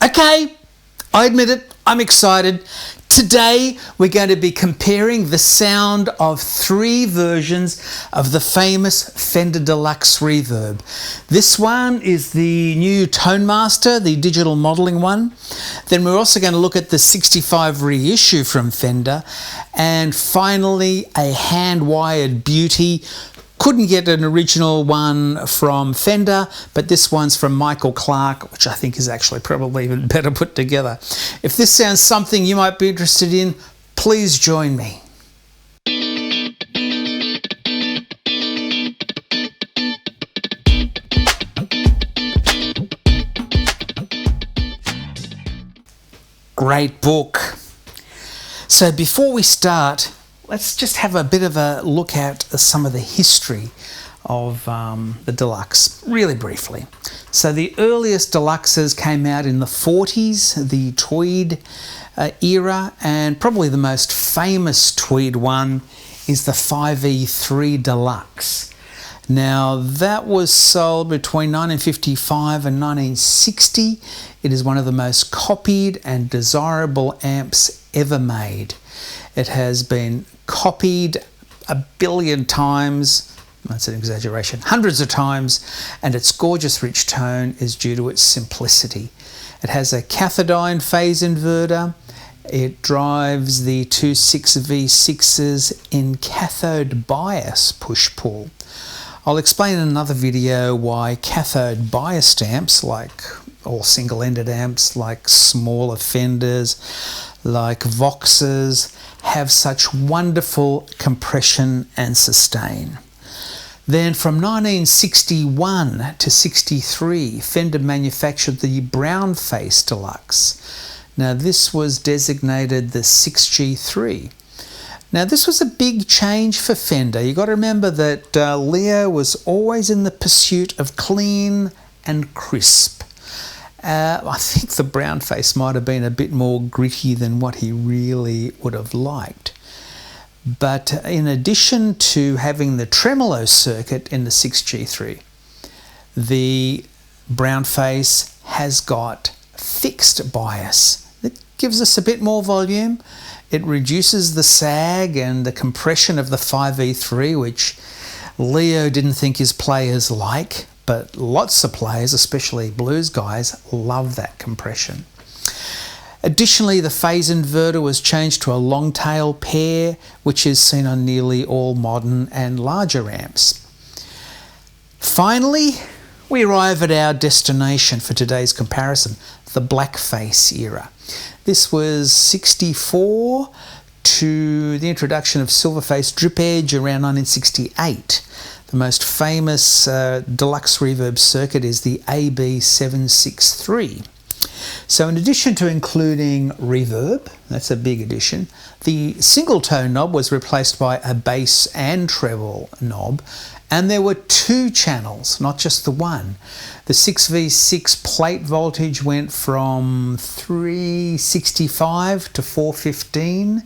Okay, I admit it, I'm excited. Today we're going to be comparing the sound of three versions of the famous Fender Deluxe Reverb. This one is the new Tone Master, the digital modelling one. Then we're also going to look at the 65 reissue from Fender. And finally, a hand-wired beauty. Couldn't get an original one from Fender, but this one's from Michael Clark, which I think is actually probably even better put together. If this sounds something you might be interested in, please join me. Great book. So before we start, let's just have a bit of a look at some of the history of the Deluxe, really briefly. So the earliest Deluxes came out in the 40s, the Tweed era, and probably the most famous Tweed one is the 5E3 Deluxe. Now that was sold between 1955 and 1960. It is one of the most copied and desirable amps ever made. It has been copied a billion times, that's an exaggeration, hundreds of times, and its gorgeous rich tone is due to its simplicity. It has a cathodine phase inverter. It drives the two 6V6s in cathode bias push-pull. I'll explain in another video why cathode biased amps, or single-ended amps like smaller Fenders, like Voxes, have such wonderful compression and sustain. Then from 1961 to 63, Fender manufactured the brown face Deluxe. Now this was designated the 6G3. Now this was a big change for Fender. You got to remember that Leo was always in the pursuit of clean and crisp. I think the brown face might have been a bit more gritty than what he really would have liked. But in addition to having the tremolo circuit in the 6G3, the brown face has got fixed bias. It gives us a bit more volume. It reduces the sag and the compression of the 5E3, which Leo didn't think his players like. But lots of players, especially blues guys, love that compression. Additionally, the phase inverter was changed to a long tail pair, which is seen on nearly all modern and larger amps. Finally, we arrive at our destination for today's comparison, the blackface era. This was 64 to the introduction of silverface drip edge around 1968. The most famous Deluxe Reverb circuit is the AB763. So in addition to including reverb, that's a big addition, the single tone knob was replaced by a bass and treble knob, and there were two channels, not just the one. The 6V6 plate voltage went from 365 to 415,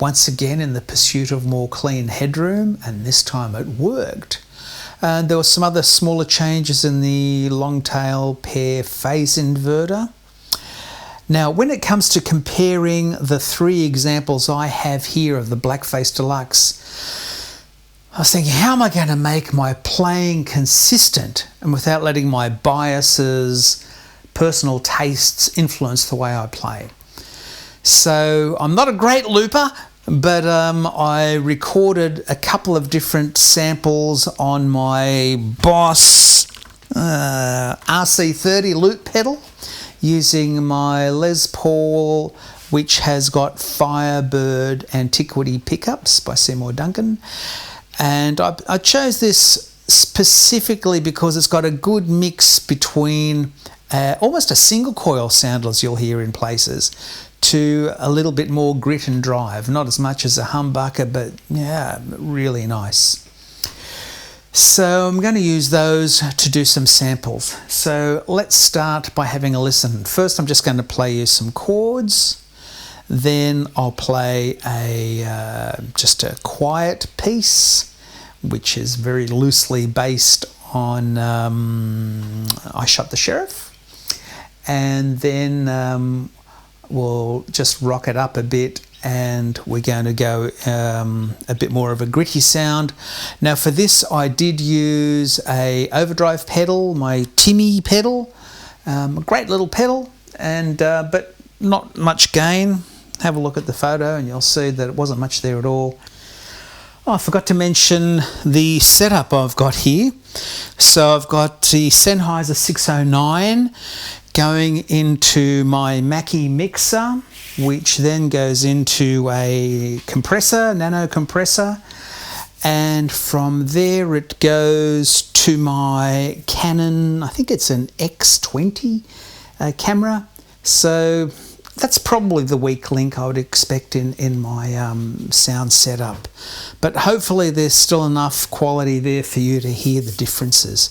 once again in the pursuit of more clean headroom, and this time it worked. And there were some other smaller changes in the long tail pair phase inverter. Now, when it comes to comparing the three examples I have here of the Blackface Deluxe, I was thinking, how am I going to make my playing consistent and without letting my biases, personal tastes influence the way I play? So I'm not a great looper, but I recorded a couple of different samples on my Boss RC30 loop pedal using my Les Paul, which has got Firebird Antiquity pickups by Seymour Duncan. And I chose this specifically because it's got a good mix between almost a single coil sound, as you'll hear in places, to a little bit more grit and drive. Not as much as a humbucker, but yeah, really nice. So I'm going to use those to do some samples. So let's start by having a listen. First, I'm just going to play you some chords. Then I'll play just a quiet piece, which is very loosely based on I Shot the Sheriff. and then we'll just rock it up a bit, and we're going to go a bit more of a gritty sound. Now for this I did use a overdrive pedal, my Timmy pedal, a great little pedal, and but not much gain. Have a look at the photo and you'll see that it wasn't much there at all. Oh, I forgot to mention the setup I've got here. So I've got the Sennheiser 609 going into my Mackie mixer, which then goes into a compressor, nano compressor, and from there it goes to my Canon, I think it's an X20 camera. So that's probably the weak link I would expect in my sound setup. But hopefully there's still enough quality there for you to hear the differences.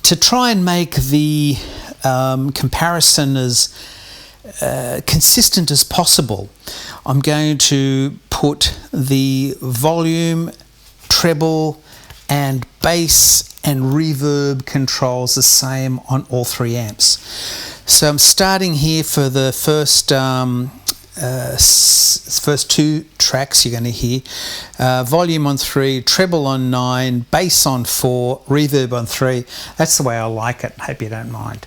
To try and make the comparison as consistent as possible, I'm going to put the volume, treble and bass and reverb controls the same on all three amps. So I'm starting here for the first two tracks you're going to hear. Volume on 3, treble on 9, bass on 4, reverb on 3. That's the way I like it. Hope you don't mind.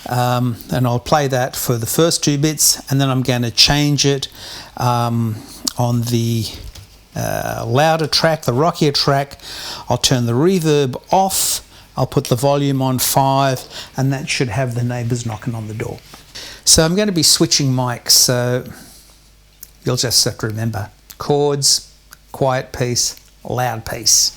And I'll play that for the first 2 bits, and then I'm going to change it on the louder track, the rockier track. I'll turn the reverb off. I'll put the volume on 5, and that should have the neighbours knocking on the door. So I'm going to be switching mics, so you'll just have to remember chords, quiet piece, loud piece.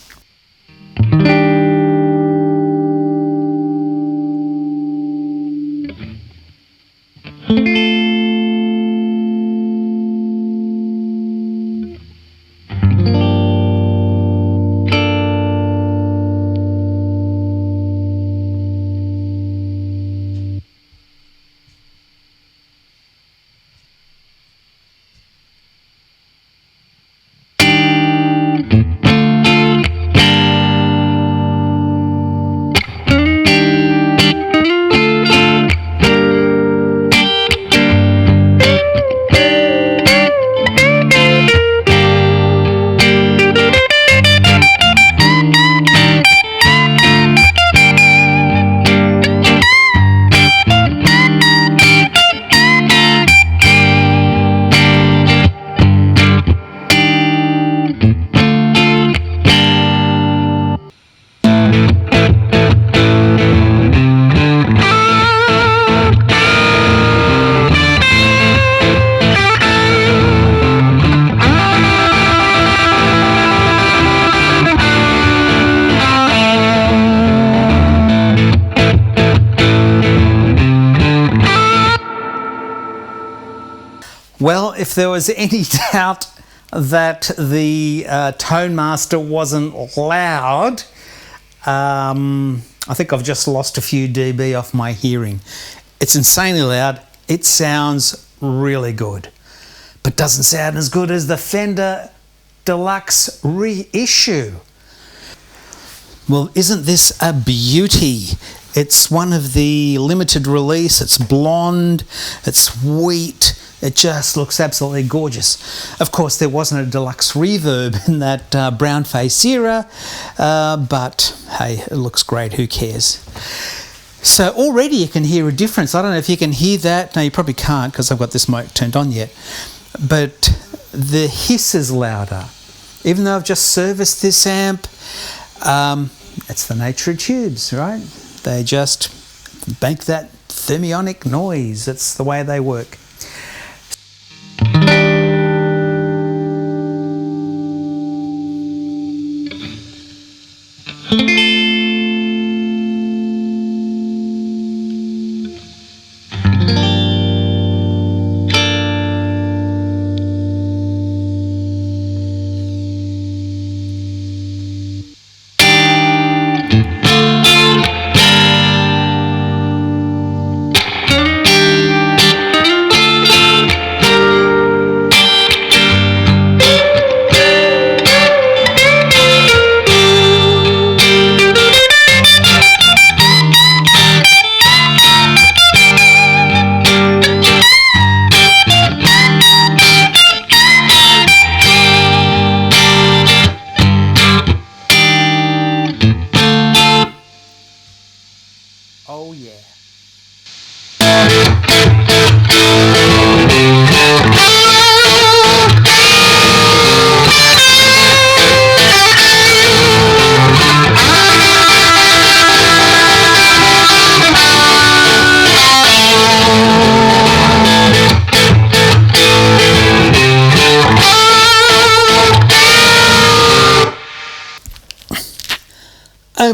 Well, if there was any doubt that the Tone Master wasn't loud, I think I've just lost a few dB off my hearing. It's insanely loud. It sounds really good, but doesn't sound as good as the Fender Deluxe Reissue. Well, isn't this a beauty? It's one of the limited release. It's blonde, it's wheat. It just looks absolutely gorgeous. Of course, there wasn't a Deluxe Reverb in that brown face era, but hey, it looks great, who cares? So already you can hear a difference. I don't know if you can hear that. No, you probably can't because I've got this mic turned on yet. But the hiss is louder. Even though I've just serviced this amp, it's the nature of tubes, right? They just make that thermionic noise. That's the way they work.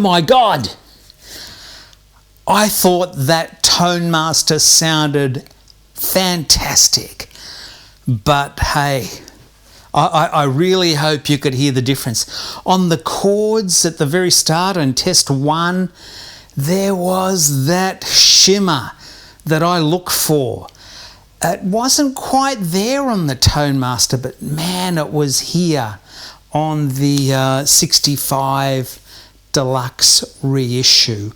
my God! I thought that Tone Master sounded fantastic. But hey, I really hope you could hear the difference. On the chords at the very start on test 1, there was that shimmer that I look for. It wasn't quite there on the Tone Master, but man, it was here on the 65 Deluxe Reissue.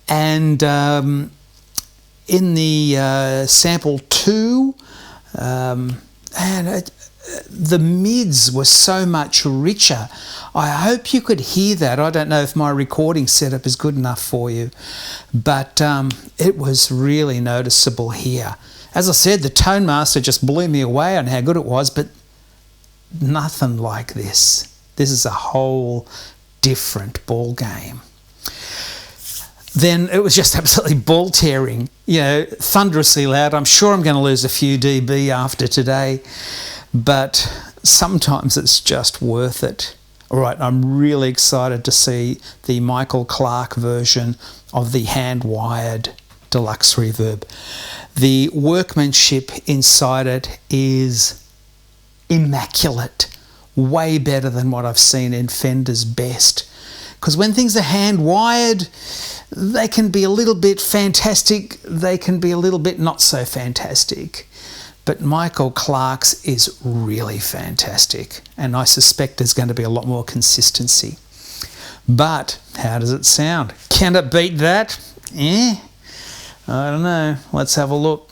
And in the sample 2, the mids were so much richer. I hope you could hear that. I don't know if my recording setup is good enough for you, but it was really noticeable here. As I said, the Tone Master just blew me away on how good it was, but nothing like this. This is a whole different ball game. Then it was just absolutely ball-tearing, thunderously loud. I'm sure I'm going to lose a few dB after today, but sometimes it's just worth it. All right, I'm really excited to see the Michael Clark version of the hand-wired Deluxe Reverb. The workmanship inside it is immaculate, way better than what I've seen in Fender's best. Because when things are hand-wired, they can be a little bit fantastic, they can be a little bit not so fantastic. But Michael Clark's is really fantastic, and I suspect there's going to be a lot more consistency. But how does it sound? Can it beat that? I don't know. Let's have a look.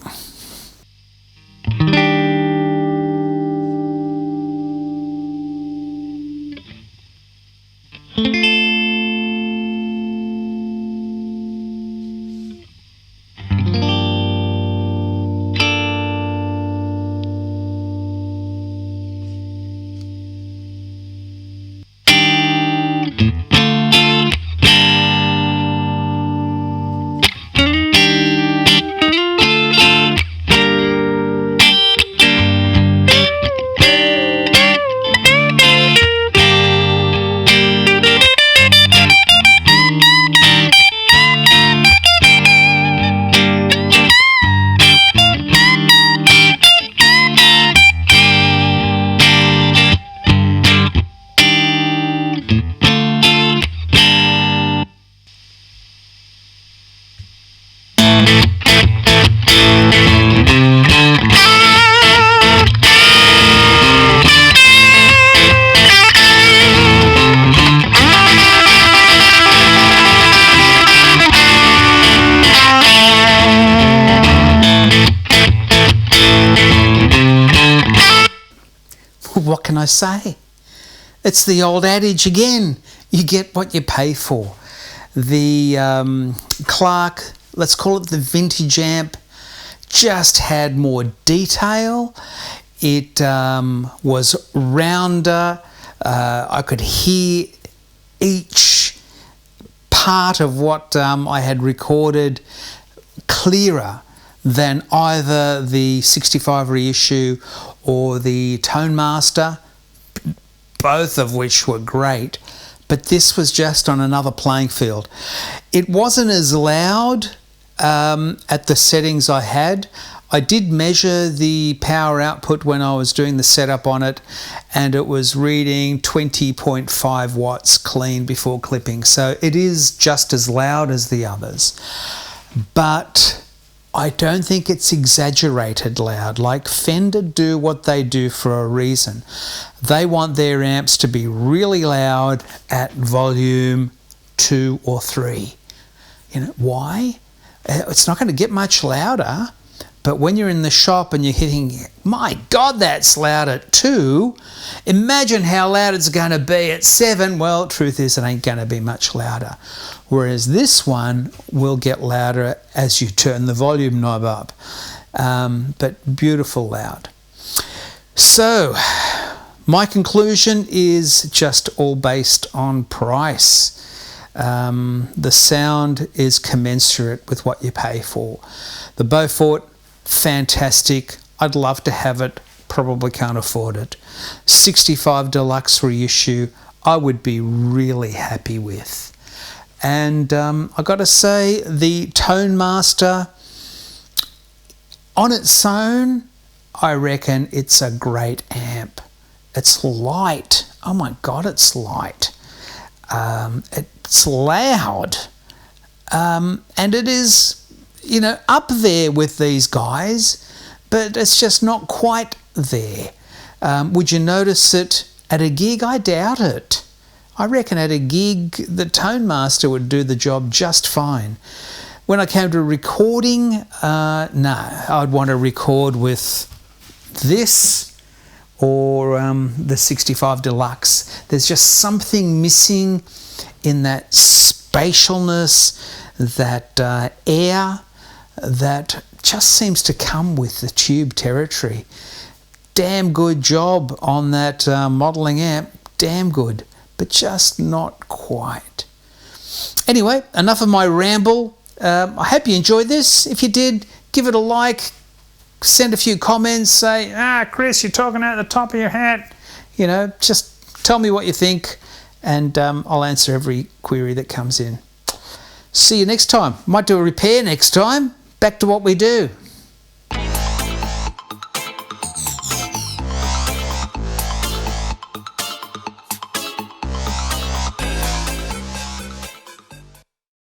What can I say? It's the old adage again. You get what you pay for. The Clark, let's call it the vintage amp, just had more detail. It was rounder. I could hear each part of what I had recorded clearer than either the 65 reissue or the Tone Master, both of which were great, but this was just on another playing field. It wasn't as loud at the settings I had. I did measure the power output when I was doing the setup on it, and it was reading 20.5 watts clean before clipping, so it is just as loud as the others. But I don't think it's exaggerated loud. Like Fender do what they do for a reason. They want their amps to be really loud at volume 2 or 3. Why? It's not going to get much louder, but when you're in the shop and you're hitting, my God, that's loud at 2. Imagine how loud it's going to be at 7. Well, truth is, it ain't going to be much louder. Whereas this one will get louder as you turn the volume knob up. But beautiful loud. So, my conclusion is just all based on price. The sound is commensurate with what you pay for. The Beaufort, fantastic. I'd love to have it, probably can't afford it. 65 Deluxe Reissue, I would be really happy with. And I got to say, the Tone Master, on its own, I reckon it's a great amp. It's light. Oh my God, it's light. It's loud. And it is, you know, up there with these guys, but it's just not quite there. Would you notice it at a gig? I doubt it. I reckon at a gig, the Tone Master would do the job just fine. When I came to recording, no, I'd want to record with this or the 65 Deluxe. There's just something missing in that spatialness, that air that just seems to come with the tube territory. Damn good job on that modelling amp, damn good, but just not quite. Anyway, enough of my ramble. I hope you enjoyed this. If you did, give it a like, send a few comments, say, Chris, you're talking out the top of your hat. You know, just tell me what you think, and I'll answer every query that comes in. See you next time. Might do a repair next time. Back to what we do.